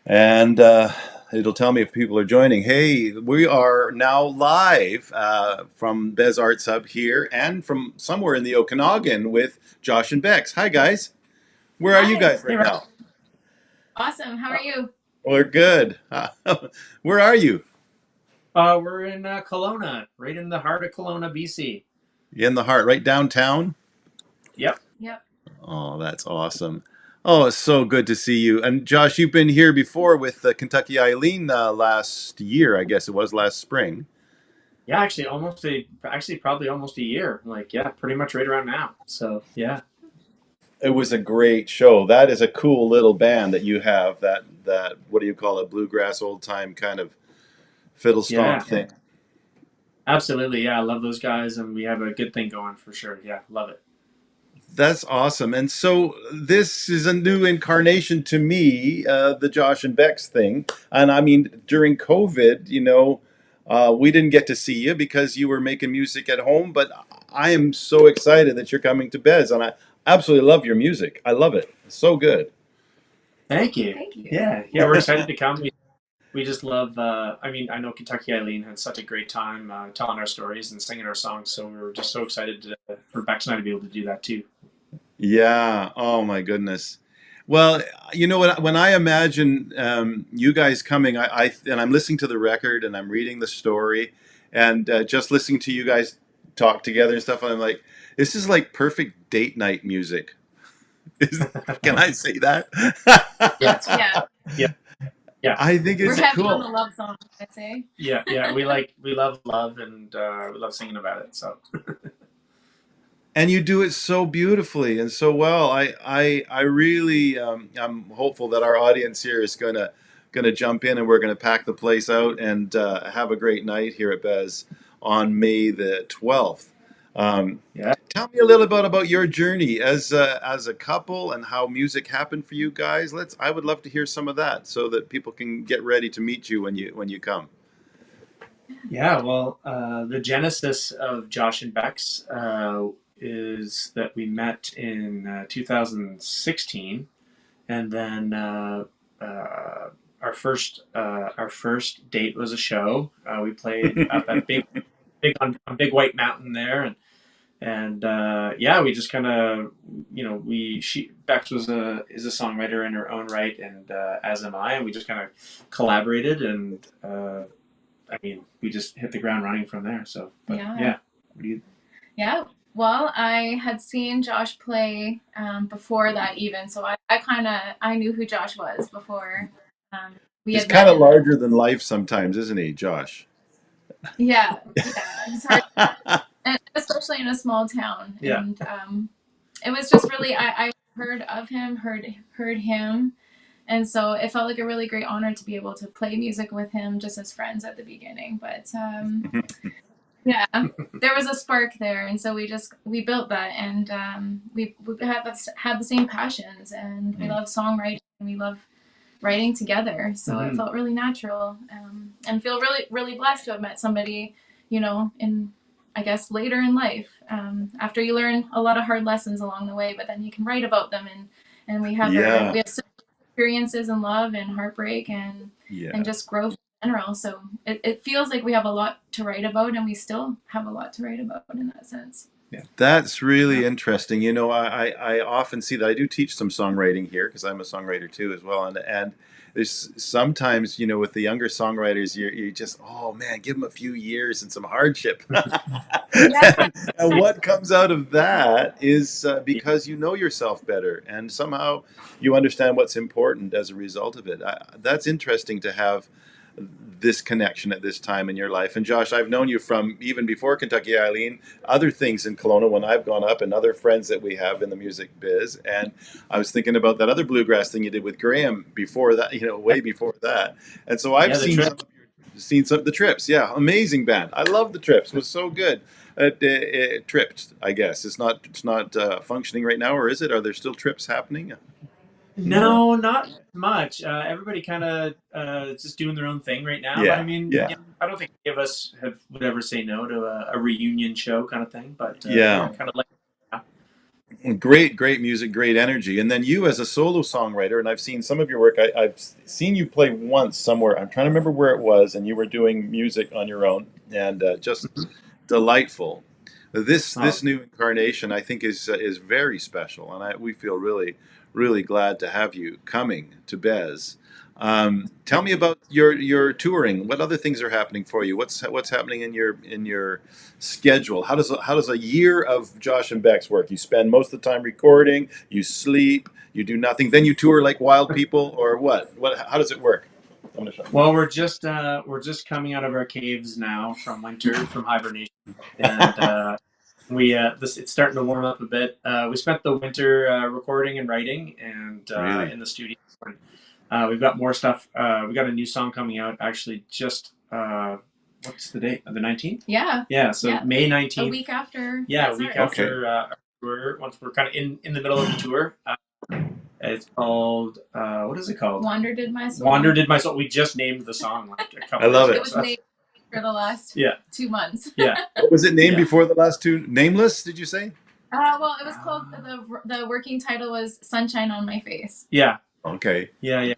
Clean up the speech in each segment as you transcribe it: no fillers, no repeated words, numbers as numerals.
And it'll tell me if people are joining. Hey, we are now live from Bez Arts Hub here and from somewhere in the Okanagan with Josh and Bex. Hi, guys. Where are you Hi. guys Hey, right Russ. now? Awesome. How are you? We're good. Where are you? We're in Kelowna, right in the heart of Kelowna, BC. In the heart, right downtown? Yep. Yep. Oh, that's awesome. Oh, it's so good to see you. And Josh, you've been here before with Kentucky Eileen last year, I guess it was last spring. Yeah, actually probably almost a year. Like, yeah, pretty much right around now. So, yeah. It was a great show. That is a cool little band that you have. That what do you call it? Bluegrass, old time kind of fiddle stomp Yeah, thing. absolutely. Yeah, I love those guys, and we have a good thing going for sure. Yeah, love it. That's awesome. And so this is a new incarnation to me, the Josh and Bex thing. And I mean, during COVID, we didn't get to see you because you were making music at home. But I am so excited that you're coming to Bez, and I absolutely love your music. I love it. It's so good. Thank you. Thank you. Yeah, we're excited to come. We just love, I mean, I know Kentucky Eileen had such a great time telling our stories and singing our songs. So we were just so excited for Bex and I to be able to do that too. Yeah. Oh my goodness. Well, you know what? When I imagine you guys coming, and I'm listening to the record and I'm reading the story, and just listening to you guys talk together and stuff. And I'm like, this is like perfect date night music. Is, can I say that? Yes. Yeah. Yeah. Yeah. I think We're it's heavy on the cool. love song, I'd say. Yeah. We love love, and we love singing about it. So. And you do it so beautifully and so well. I really, I'm hopeful that our audience here is gonna jump in and we're gonna pack the place out and have a great night here at Bez on May the 12th. Um, Yeah. Tell me a little bit about your journey as a couple and how music happened for you guys. I would love to hear some of that so that people can get ready to meet you when you come. Yeah, well, the genesis of Josh and Bex is that we met in 2016, and then our first date was a show. We played up at big on Big White Mountain there, and yeah, we just kind of we she Bex is a songwriter in her own right, and as am I, and we just kind of collaborated and. I mean, we just hit the ground running from there. So, but Yeah. yeah, what do you? Yeah. Well, I had seen Josh play before that even, so I kind of I knew who Josh was before um, we He's had kind met of in the. larger than life sometimes, isn't he, Josh? Yeah. Yeah. He's hard, and especially in a small town, Yeah. and it was just really I heard of him, heard him. And so it felt like a really great honor to be able to play music with him just as friends at the beginning. But yeah, there was a spark there, and so we built that, and we had the same passions, and we love songwriting, and we love writing together. So it Hmm. felt really natural, and feel really blessed to have met somebody, in I guess later in life, after you learn a lot of hard lessons along the way, but then you can write about them, and Yeah, we have experiences in love and heartbreak and yeah. just growth in general. So it feels like we have a lot to write about, and we still have a lot to write about in that sense. Yeah. That's Yeah. really interesting. I often see that. I do teach some songwriting here because I'm a songwriter too as well. And there's sometimes, with the younger songwriters, you just, oh man, give them a few years and some hardship. Yeah. And what comes out of that is Yeah. because you know yourself better and somehow you understand what's important as a result of it. That's interesting to have this connection at this time in your life. And Josh, I've known you from even before Kentucky Eileen, other things in Kelowna when I've gone up, and other friends that we have in the music biz. And I was thinking about that other bluegrass thing you did with Graham before that, way before that. And so I've Yeah. The trip. seen some of the Trips. Yeah, amazing band. I love the Trips. It was so good. It tripped, I guess. It's not functioning right now, or is it? Are there still trips happening? No, not much. Everybody kind of just doing their own thing right now. But I Yeah, mean, yeah, yeah, I don't think any of us would ever say no to a reunion show kind of thing. But yeah. yeah, kind of like. Yeah. Great music, great energy. And then you as a solo songwriter, and I've seen some of your work. I've seen you play once somewhere. I'm trying to remember where it was, and you were doing music on your own, and just delightful. Oh, This new incarnation, I think, is very special, and we feel really glad to have you coming to Bez. Tell me about your touring. What other things are happening for you? What's happening in your schedule? How does a year of Josh and Beck's work? You spend most of the time recording, you sleep, you do nothing, then you tour like wild people, or what? How does it work? I'm gonna show you. well, we're just coming out of our caves now from winter, from hibernation, and we this it's starting to warm up a bit. We spent the winter recording and writing, and Really? in the studio. And, we've got more stuff. We got a new song coming out actually. Just what's the date? The 19th. Yeah. Yeah, so Yeah. May A 19th. week after. Yeah, a That's week right. Okay. after our tour. Once we're kind of in the middle of the tour. It's called what is it called? Wander Did My Soul. Wander Did My Soul. We just named the song like a I couple love days it. It ago. was So named for the last yeah, 2 months. yeah, What was it named yeah. before the last two? Nameless, did you say? Well, it was called the working title was Sunshine on My Face. Yeah, Okay. yeah.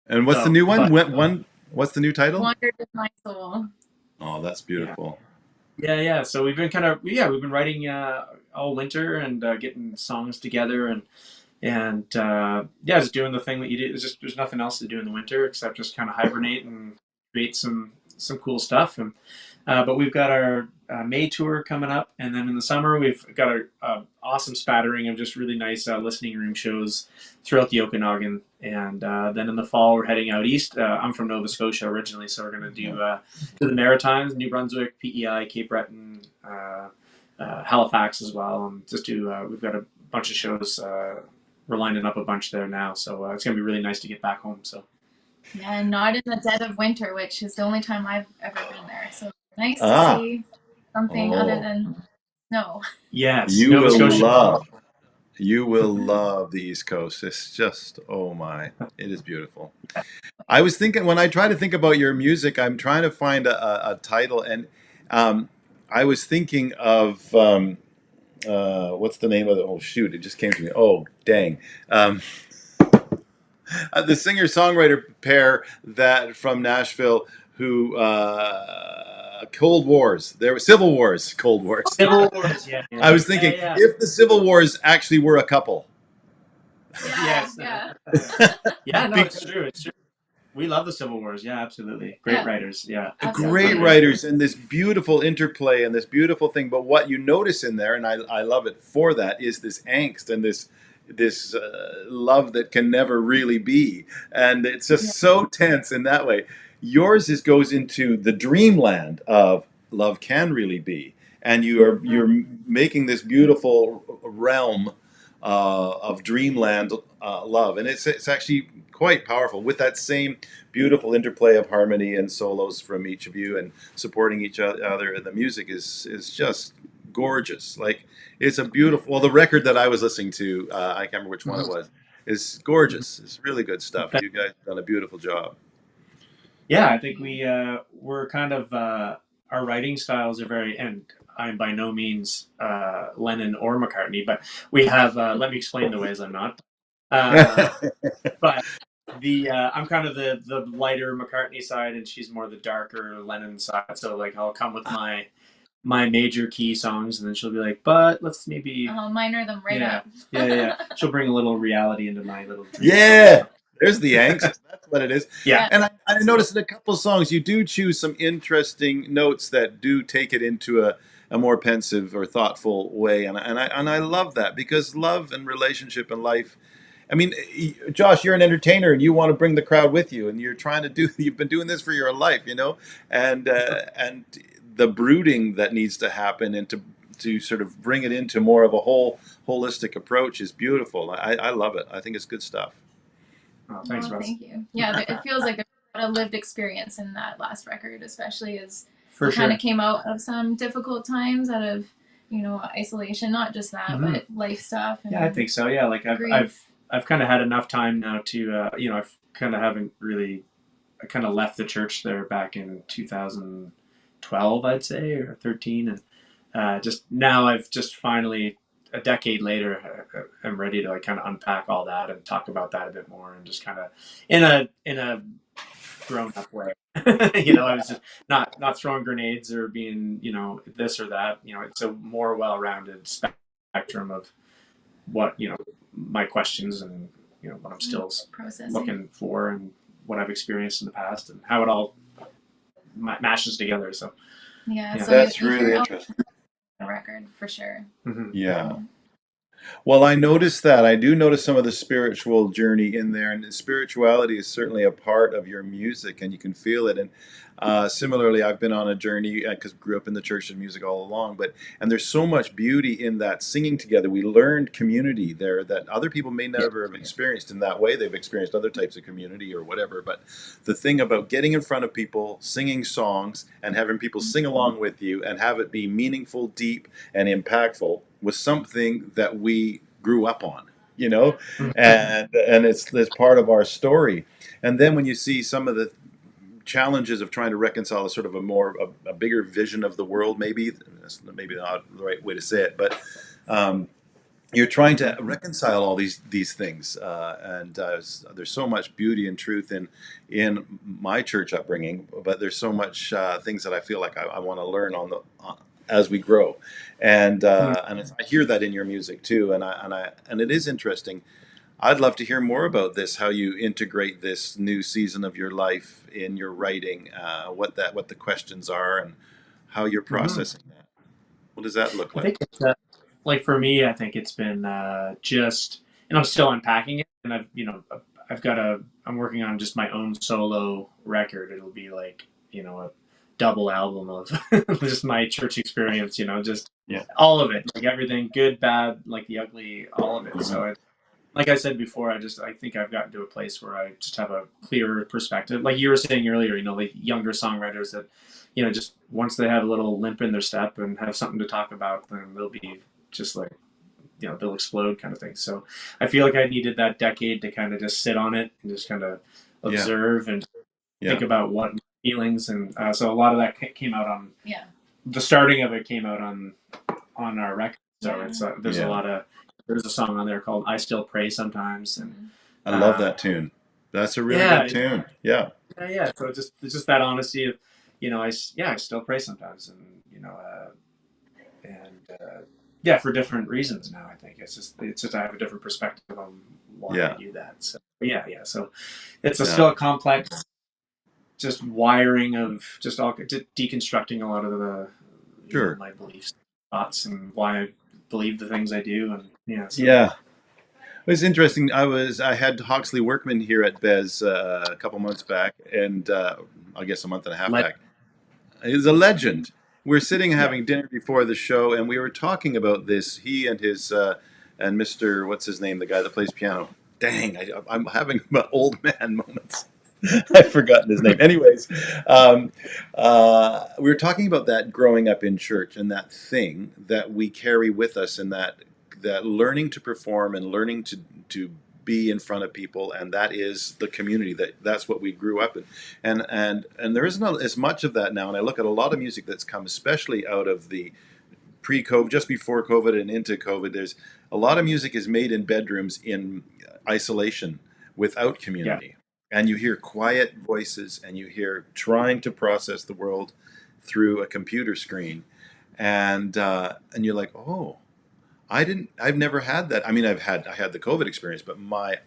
And what's the So, new one? but What's the new title? Wander Did My Soul. Oh, that's yeah, beautiful. yeah. So we've been we've been writing all winter and getting songs together and just doing the thing that you do. There's nothing else to do in the winter except just kind of hibernate and create some cool stuff. And but we've got our May tour coming up, and then in the summer we've got a awesome spattering of just really nice listening room shows throughout the Okanagan. And then in the fall we're heading out east. I'm from Nova Scotia originally, so we're going to do to the Maritimes, New Brunswick, PEI, Cape Breton, Halifax as well, and just do. We've got a bunch of shows. We're lining up a bunch there now, so it's going to be really nice to get back home. So Yeah, and not in the dead of winter, which is the only time I've ever been there. So nice to Ah, see something other oh, than snow. yes, you Nova will Scotia. love. You will love the East Coast. It's just, oh my, it is beautiful. I was thinking when I try to think about your music, I'm trying to find a title, and um, I was thinking of what's the name of the? Oh shoot, it just came to me. Oh dang. Um, the singer-songwriter pair that from Nashville who Cold Wars. There were Civil Wars, Cold Wars. Civil Wars. Yeah, I was yeah, thinking yeah. if the Civil Wars actually were a couple. Yeah, Yes. yeah. Yeah, no, it's Because true. It's true. We love the Civil Wars. Yeah, absolutely. Great Yeah, writers. Yeah. great absolutely. writers and this beautiful interplay and this beautiful thing. But what you notice in there, and I love it for that, is this angst and this love that can never really be, and it's Yeah. just so tense in that way. Yours goes into the dreamland of love can really be, and you're making this beautiful realm of dreamland love, and it's actually quite powerful with that same beautiful interplay of harmony and solos from each of you and supporting each other. And the music is just gorgeous. Like it's a beautiful. Well, the record that I was listening to, I can't remember which one it was, is gorgeous. It's really good stuff. You guys have done a beautiful job. Yeah, I think we're kind of our writing styles are very, and I'm by no means Lennon or McCartney, but we have. Let me explain the ways I'm not. Uh, but the I'm kind of the lighter McCartney side, and she's more the darker Lennon side. So like I'll come with my major key songs, and then she'll be like, "But let's maybe I'll minor them right yeah, up. yeah." She'll bring a little reality into my little dream. Yeah, there's the angst. That's what it is. Yeah, Yeah, And I absolutely. noticed in a couple songs you do choose some interesting notes that do take it into a more pensive or thoughtful way, and I love that because love and relationship and life. I mean, Josh, you're an entertainer and you want to bring the crowd with you, and you're trying to do. You've been doing this for your life, and the brooding that needs to happen and to sort of bring it into more of a holistic approach is beautiful. I love it. I think it's good stuff. oh, thanks, Oh, Russ. thank you. Yeah, it feels like there's a lot of lived experience in that last record, especially as For we kind of sure. came out of some difficult times out of, isolation. Not just that, Hmm. but life stuff Yeah, I and think so. Yeah, like grief. I've kind of had enough time now to I've kind of haven't really I kind of left the church there back in 2012, I'd say, or 13, and just now I've just finally a decade later, I'm ready to like kind of unpack all that and talk about that a bit more, and just kind of in a grown up way. I was just not throwing grenades or being this or that. It's a more well rounded spectrum of what my questions, and what I'm still processing, looking for, and what I've experienced in the past, and how it all mashes together. So so that's really interesting. The record for sure. Mm-hmm. Yeah. Well, I noticed that. I do notice some of the spiritual journey in there, and spirituality is certainly a part of your music, and you can feel it. And similarly, I've been on a journey because grew up in the church and music all along. And there's so much beauty in that singing together. We learned community there that other people may never have experienced in that way. They've experienced other types of community or whatever. But the thing about getting in front of people, singing songs, and having people sing along with you, and have it be meaningful, deep, and impactful was something that we grew up on, and it's part of our story. And then when you see some of the challenges of trying to reconcile a sort of a bigger vision of the world, maybe that's maybe not the right way to say it, but you're trying to reconcile all these things, and there's so much beauty and truth in my church upbringing, but there's so much things that I feel like I want to learn as we grow, and I hear that in your music too, and it is interesting. I'd love to hear more about this, how you integrate this new season of your life in your writing, what the questions are, and how you're processing that. What does that look like? I think it's, like for me, I think it's been just, and I'm still unpacking it, and I'm working on just my own solo record. It'll be like, a double album of just my church experience, just all of it, like everything, good, bad, like the ugly, all of it. So like I said before, I think I've gotten to a place where I just have a clearer perspective. Like you were saying earlier, like younger songwriters that, just once they have a little limp in their step and have something to talk about, then they'll be just like, they'll explode kind of thing. So I feel like I needed that decade to kind of just sit on it and just kind of observe and think about what feelings. And so a lot of that came out on, the starting of it came out on our record. So it's there's a lot of, there's a song on there called "I Still Pray Sometimes," and I love that tune. That's a really good tune. Yeah. So it's just that honesty of, I still pray sometimes, and for different reasons now. I think it's just I have a different perspective on why I do that. So so it's still a complex, just wiring of just all deconstructing a lot of the my beliefs, thoughts, and why I believe the things I do, and It was interesting. I had Hawksley Workman here at Bez a couple months back, and I guess a month and a half back. He's a legend. We're sitting having dinner before the show, and we were talking about this. He and his and Mr. What's his name, the guy that plays piano. Dang, I'm having old man moments. I've forgotten his name. Anyways, we were talking about that growing up in church and that thing that we carry with us, and that learning to perform and learning to be in front of people, and that is the community. That's what we grew up in, and there isn't as much of that now. And I look at a lot of music that's come, especially out of the pre-COVID, just before COVID and into COVID. There's a lot of music is made in bedrooms in isolation without community. And you hear quiet voices, and you hear trying to process the world through a computer screen, and you're like, oh, I've never had that. I mean, I had the COVID experience, but my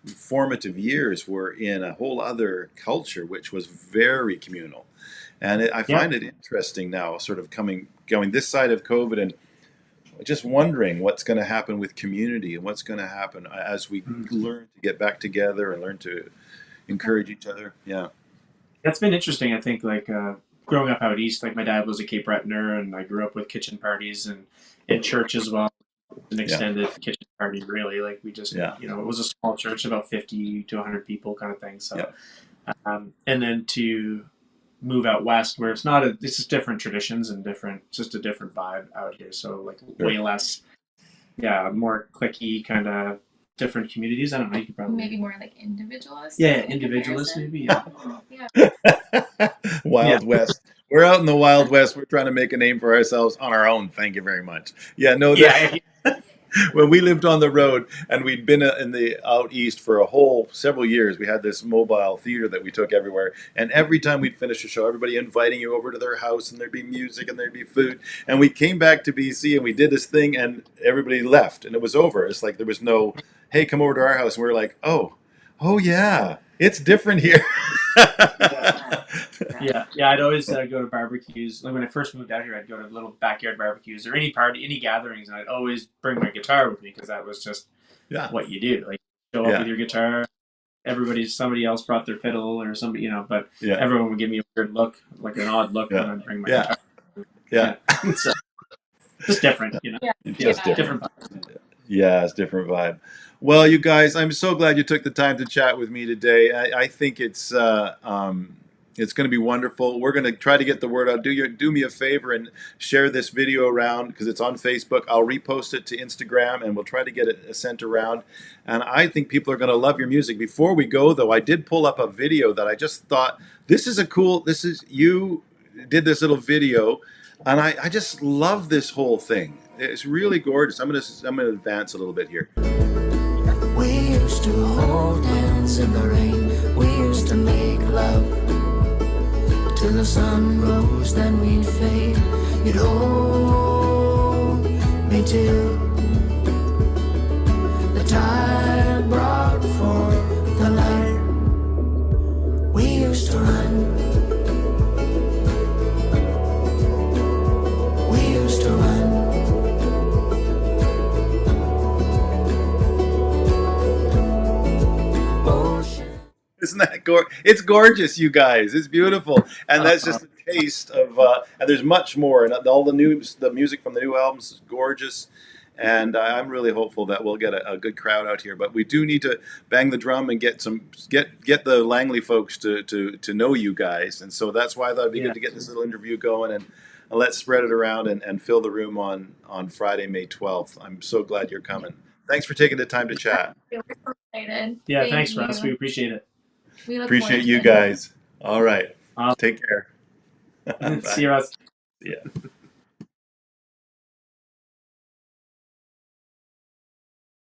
formative years were in a whole other culture, which was very communal. And I find it interesting now, sort of going this side of COVID, and just wondering what's going to happen with community, and what's going to happen as we learn to get back together and learn to encourage each other. Yeah, that's been interesting. I think like growing up out east, like my dad was a Cape Bretoner, and I grew up with kitchen parties and in church as well. An extended kitchen party, really. Like we just, it was a small church, about 50 to 100 people, kind of thing. So, and then to move out west, where it's just different traditions and just a different vibe out here. So like way less, more cliquey kind of different communities. I don't know. You could probably maybe more like individualist. Yeah, individualist maybe. Wild West. We're out in the Wild West. We're trying to make a name for ourselves on our own. Thank you very much. Yeah, no. when we lived on the road and we'd been in the out east for a whole several years, we had this mobile theater that we took everywhere. And every time we'd finish a show, everybody inviting you over to their house, and there'd be music and there'd be food. And we came back to BC and we did this thing, and everybody left, and it was over. It's like there was no, hey, come over to our house. And we were like, oh yeah, it's different here. Yeah. I'd always go to barbecues. Like when I first moved out here, I'd go to little backyard barbecues or any party, any gatherings, and I'd always bring my guitar with me because that was just Yeah. what you do. Like show up with your guitar. Somebody else brought their fiddle or somebody, but everyone would give me a weird look, like an odd look when I'd bring my guitar. Yeah. So, just different, Just different. Yeah, it's a different vibe. Well, you guys, I'm so glad you took the time to chat with me today. I think it's going to be wonderful. We're going to try to get the word out. Do me a favor and share this video around because it's on Facebook. I'll repost it to Instagram, and we'll try to get it sent around. And I think people are going to love your music. Before we go, though, I did pull up a video that I just thought, you did this little video, and I just love this whole thing. It's really gorgeous. I'm gonna advance a little bit here. We used to hold hands in the rain. We used to make love till the sun rose, then we'd fade. You'd hold me till the tide brought forth the light. We used to run. We used to run. Isn't that gorgeous? It's gorgeous, you guys. It's beautiful, and that's just a taste of. And there's much more, and all the music from the new albums is gorgeous, and I'm really hopeful that we'll get a good crowd out here. But we do need to bang the drum and get the Langley folks to know you guys, and so that's why I thought it'd be good to get this little interview going and let's spread it around and fill the room on Friday, May 12th. I'm so glad you're coming. Thanks for taking the time to chat. We're so excited. Yeah, thanks, Russ. We appreciate it. We appreciate you guys. All right. Take care. See you, Russ. Yeah.